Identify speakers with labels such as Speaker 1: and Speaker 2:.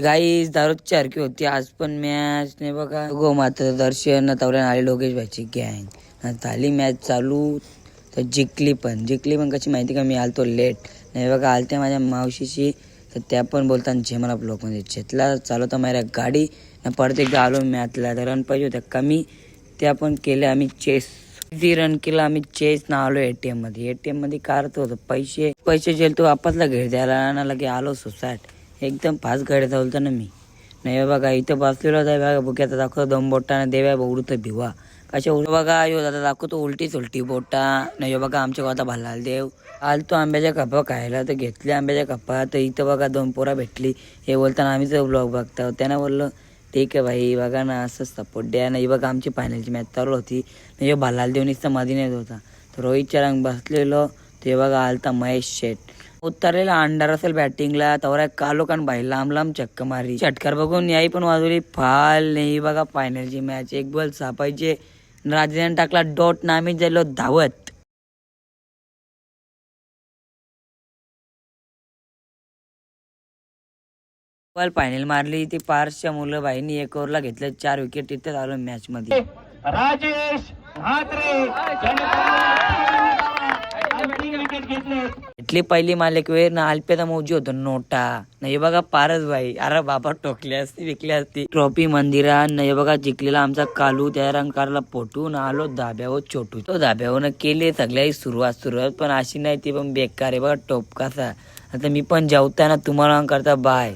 Speaker 1: गाईस दारूची सारखी होती आज पण मॅच नाही बघा. गो माता दर्शन तवऱ्यान आले लोकेश भाईची गँग झाली मॅच चालू. तर जिंकली पण कशी माहिती का, मी आलतो लेट नाही बघा. आलते माझ्या मावशीशी तर त्या पण बोलताना जे मला ब्लॉक मध्ये घेतला चालवता माझ्या गाडी परत एकदा आलो मॅचला. तर रन पाहिजे होत्या कमी, त्या पण केल्या आम्ही चेस. किती रन केला आम्ही चेस ना. आलो एटीएम मध्ये काढतो होतो पैसे जेल तो वापसला घेर द्यायला ना लगे आलो सोसाट. एकदम फास्ट गाडी चालवतो ना मी. नाही बघा इथं बसलेलो आहे बघा. बुक्याचा दाखवतो दम बोटाने देव्या उडत भिवा कशा उड बघा. यो दादा दाखवतो उलटी बोटा. नाही बघा आमच्या गावात भल्लाल देव आलतो आंब्याच्या कपा खायला तर घेतले आंब्याच्या कपा. तर इथं बघा 2 पोरा भेटली. हे बोलताना आम्हीच ब्लॉग बघतो. त्यानं बोललो ठीक आहे भाई बघा ना असं सपोर्ट द्या. नाही बघा आमची फायनलची मॅच चालू होती. नाही भल्लाल देव नुसता मध्ये नेत होता. तर रोहितच्या रंग बसलेलो ते बघा आलता महेश शेठ उतरलेला अंडार असेल बॅटिंगला. तवरा कालो कान भाई लांब चक्क मारी. षटकार बघून याही पण वाजवली फाल. नाही बघा फायनलची मॅच एक बॉल सापायचे. राजाने टाकला डॉट ना आम्ही झालो धावत. बॉल फायनल मारली ती पारच्या मुलं भाईनी 1 ओव्हरला घेतलं 4 विकेट. तिथेच आलो मॅच मध्ये.
Speaker 2: राजेश म्हात्रे
Speaker 1: घेतली पहिली मालिक वेळ ना. अल्पेदा मौजी होतो नोटा. नाही बघा पारस भाई अरे बाबा टोकली असती विकली असती. ट्रॉफी मंदिरा नाही बघा. जिंकलेला आमचा कालू त्या रंगकारला पोटून आलो धाब्यावर छोटू. तो धाब्यावर केली सगळ्या सुरुवात पण अशी नाही ती पण बेकार आहे बघा टोप कसा. आता मी पण जेवताना तुम्हाला करता बाय.